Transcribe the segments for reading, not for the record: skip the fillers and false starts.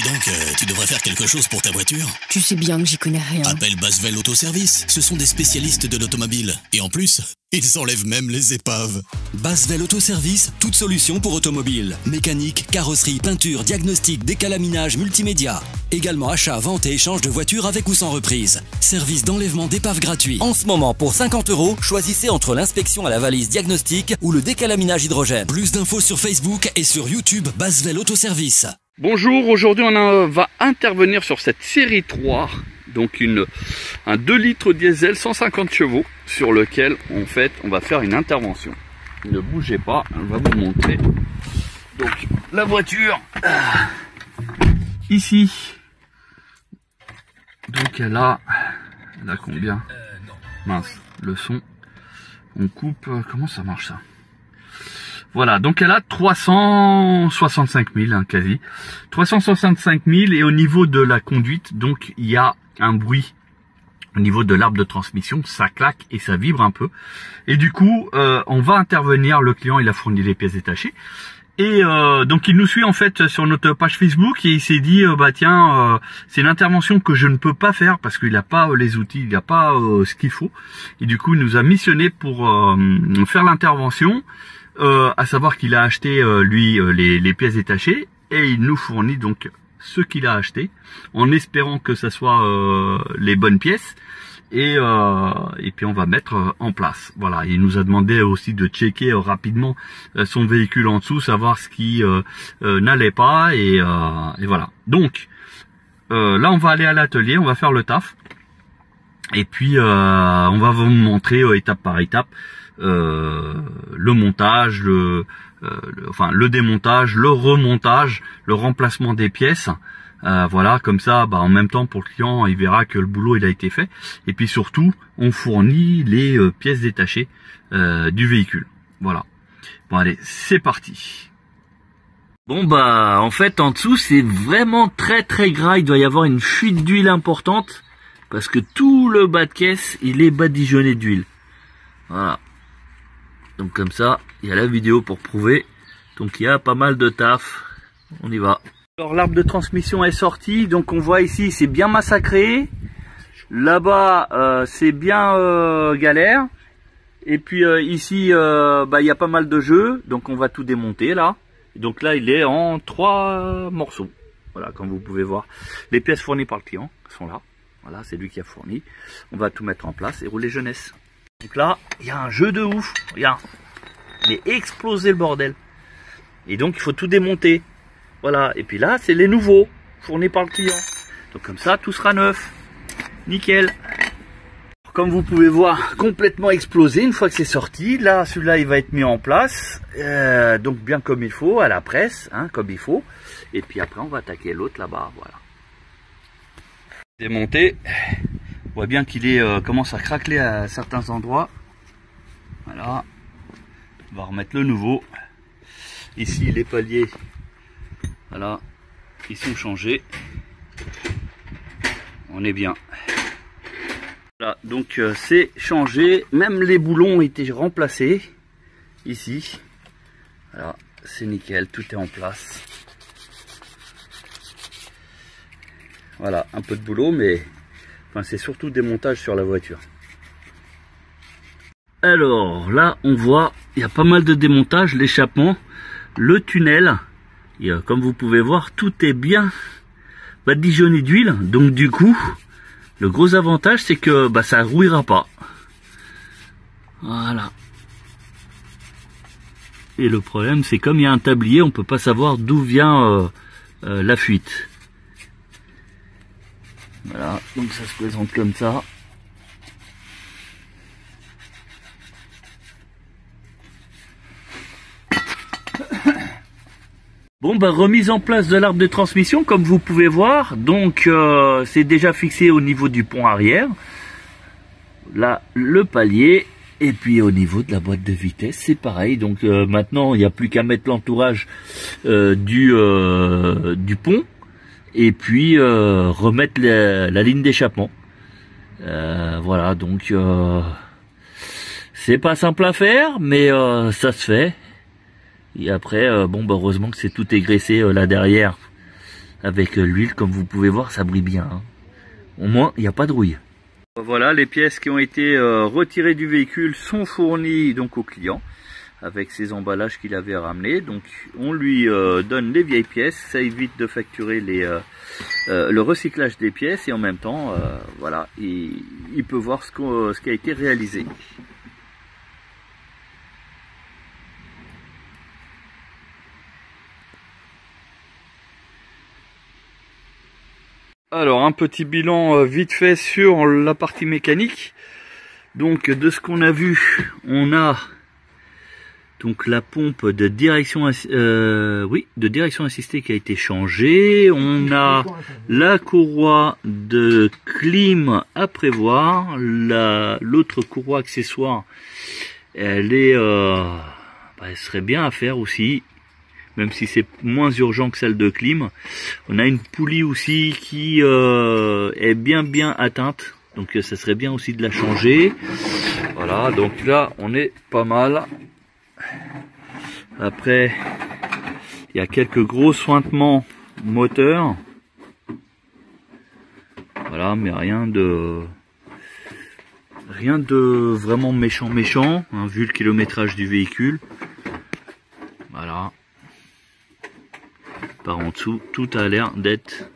Dis donc, tu devrais faire quelque chose pour ta voiture. Tu sais bien que j'y connais rien. Appelle Basvel Autoservice. Ce sont des spécialistes de l'automobile. Et en plus, ils enlèvent même les épaves. Basvel Autoservice, toute solution pour automobile. Mécanique, carrosserie, peinture, diagnostic, décalaminage, multimédia. Également achat, vente et échange de voitures avec ou sans reprise. Service d'enlèvement d'épave gratuit. En ce moment, pour 50 €, choisissez entre l'inspection à la valise diagnostic ou le décalaminage hydrogène. Plus d'infos sur Facebook et sur YouTube Basvel Autoservice. Bonjour, aujourd'hui on va intervenir sur cette série 3, donc un 2 litres diesel 150 chevaux sur lequel en fait on va faire une intervention. Ne bougez pas, on va vous montrer. Donc la voiture, ici, donc elle a combien? Mince, le son, on coupe, comment ça marche ça? Voilà, donc elle a 365 000, hein, quasi. 365 000 et au niveau de la conduite, donc il y a un bruit au niveau de l'arbre de transmission, ça claque et ça vibre un peu. Et du coup, on va intervenir, le client il a fourni les pièces détachées. Et donc il nous suit en fait sur notre page Facebook et il s'est dit bah tiens c'est une intervention que je ne peux pas faire parce qu'il n'a pas les outils, il n'a pas ce qu'il faut. Et du coup il nous a missionné pour faire l'intervention. À savoir qu'il a acheté lui les pièces détachées et il nous fournit donc ce qu'il a acheté en espérant que ça soit les bonnes pièces et puis on va mettre en place. Voilà, il nous a demandé aussi de checker rapidement son véhicule en dessous, savoir ce qui n'allait pas et voilà. Donc là on va aller à l'atelier, on va faire le taf et puis on va vous montrer étape par étape le montage, le démontage, le remontage, le remplacement des pièces. Voilà, comme ça, bah, en même temps pour le client, il verra que le boulot il a été fait. Et puis surtout, on fournit les pièces détachées du véhicule. Voilà. Bon allez, c'est parti. Bon bah en fait en dessous c'est vraiment très gras. Il doit y avoir une fuite d'huile importante parce que tout le bas de caisse il est badigeonné d'huile. Voilà. Donc comme ça, il y a la vidéo pour prouver. Donc il y a pas mal de taf. On y va. Alors l'arbre de transmission est sorti. Donc on voit ici, c'est bien massacré. Là-bas, c'est bien galère. Et puis ici, bah, il y a pas mal de jeux. Donc on va tout démonter là. Donc là, il est en 3 morceaux. Voilà, comme vous pouvez voir. Les pièces fournies par le client sont là. Voilà, c'est lui qui a fourni. On va tout mettre en place et rouler jeunesse. Donc là, il y a un jeu de ouf, regarde, mais exploser le bordel. Et donc il faut tout démonter. Voilà, et puis là, c'est les nouveaux, fournis par le client. Donc comme ça, tout sera neuf. Nickel. Comme vous pouvez voir, complètement explosé une fois que c'est sorti. Là, celui-là, il va être mis en place. Donc bien comme il faut, à la presse, hein, comme il faut. Et puis après, on va attaquer l'autre là-bas, voilà. Démonter. On voit bien qu'il commence à craqueler à certains endroits. Voilà. On va remettre le nouveau. Ici, les paliers, voilà, ils sont changés. On est bien. Voilà, donc c'est changé. Même les boulons ont été remplacés. Ici. Voilà, c'est nickel, tout est en place. Voilà, un peu de boulot, mais... Enfin, c'est surtout des montages sur la voiture. Alors là, on voit, il y a pas mal de démontage, l'échappement, le tunnel. Et, comme vous pouvez voir, tout est bien badigeonné d'huile. Donc du coup, le gros avantage, c'est que bah, ça rouillera pas. Voilà. Et le problème, c'est comme il y a un tablier, on peut pas savoir d'où vient la fuite. Voilà, donc ça se présente comme ça. Bon bah remise en place de l'arbre de transmission comme vous pouvez voir. Donc c'est déjà fixé au niveau du pont arrière. Là le palier. Et puis au niveau de la boîte de vitesse c'est pareil. Donc maintenant il n'y a plus qu'à mettre l'entourage du pont. Et puis remettre la ligne d'échappement. Voilà, donc c'est pas simple à faire, mais ça se fait. Et après, bon, bah, heureusement que c'est tout égraissé là derrière avec l'huile. Comme vous pouvez voir, ça brille bien, hein. Au moins, il n'y a pas de rouille. Voilà, les pièces qui ont été retirées du véhicule sont fournies donc au client avec ces emballages qu'il avait ramenés. Donc on lui donne les vieilles pièces, ça évite de facturer le recyclage des pièces et en même temps, voilà, il peut voir ce qui a été réalisé. Alors un petit bilan vite fait sur la partie mécanique. Donc de ce qu'on a vu, on a donc la pompe de direction assistée qui a été changée. On a la courroie de clim à prévoir. L'autre courroie accessoire, elle est, elle serait bien à faire aussi, même si c'est moins urgent que celle de clim. On a une poulie aussi qui est bien atteinte, donc ça serait bien aussi de la changer. Voilà, donc là on est pas mal. Après, il y a quelques gros sointements moteurs. Voilà, mais rien de vraiment méchant, hein, vu le kilométrage du véhicule. Voilà. Par en dessous, tout a l'air d'être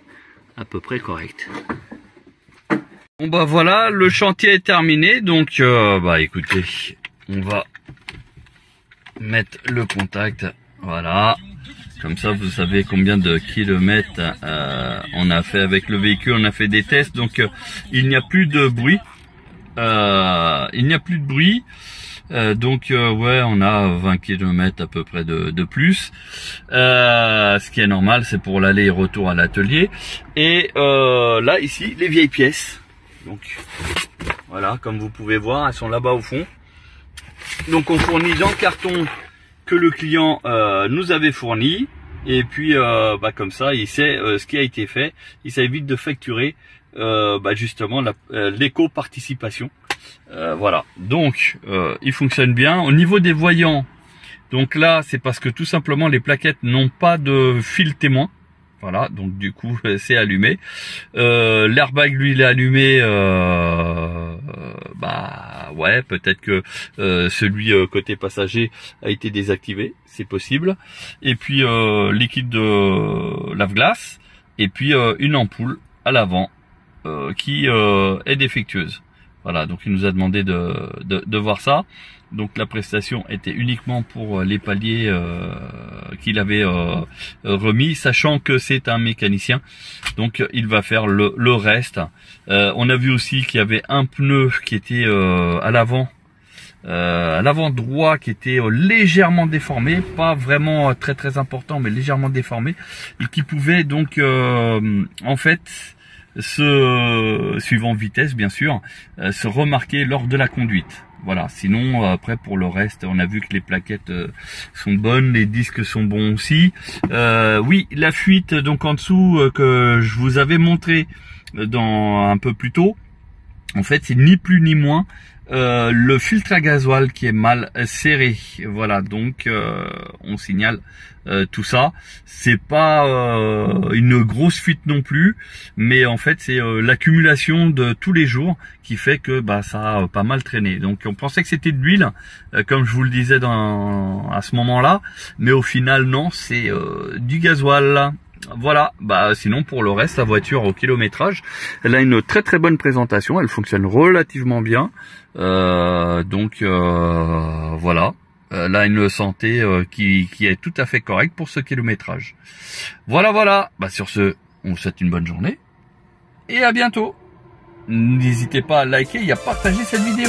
à peu près correct. Bon bah voilà, le chantier est terminé, donc bah écoutez, on va mettre le contact, voilà, comme ça vous savez combien de kilomètres on a fait avec le véhicule. On a fait des tests, donc il n'y a plus de bruit, donc ouais, on a 20 km à peu près de plus, ce qui est normal, c'est pour l'aller et retour à l'atelier. Et là ici les vieilles pièces, donc voilà, comme vous pouvez voir, elles sont là-bas au fond. Donc on fournit dans le carton que le client nous avait fourni, et puis bah, comme ça il sait ce qui a été fait, ça évite de facturer bah, justement l'éco-participation. Voilà, donc il fonctionne bien. Au niveau des voyants, donc là c'est parce que tout simplement les plaquettes n'ont pas de fil témoin. Voilà, donc du coup c'est allumé. L'airbag lui il est allumé. Bah ouais, peut-être que celui côté passager a été désactivé, c'est possible. Et puis liquide de lave-glace, et puis une ampoule à l'avant qui est défectueuse. Voilà, donc il nous a demandé de voir ça. Donc la prestation était uniquement pour les paliers qu'il avait remis, sachant que c'est un mécanicien, donc il va faire le reste. On a vu aussi qu'il y avait un pneu qui était à l'avant droit, qui était légèrement déformé, pas vraiment très important, mais légèrement déformé, et qui pouvait donc en fait suivant vitesse bien sûr, se remarquer lors de la conduite. Voilà, sinon après pour le reste, on a vu que les plaquettes sont bonnes, les disques sont bons aussi. Oui, la fuite donc en dessous que je vous avais montré dans un peu plus tôt, en fait c'est ni plus ni moins le filtre à gasoil qui est mal serré. Voilà, donc on signale tout ça. C'est pas une grosse fuite non plus, mais en fait c'est l'accumulation de tous les jours qui fait que bah ça a pas mal traîné. Donc on pensait que c'était de l'huile, comme je vous le disais à ce moment-là, mais au final non, c'est du gasoil. Voilà, bah sinon pour le reste, la voiture au kilométrage, elle a une très bonne présentation, elle fonctionne relativement bien, donc voilà, elle a une santé qui est tout à fait correcte pour ce kilométrage. Voilà, bah sur ce, on vous souhaite une bonne journée et à bientôt. N'hésitez pas à liker et à partager cette vidéo.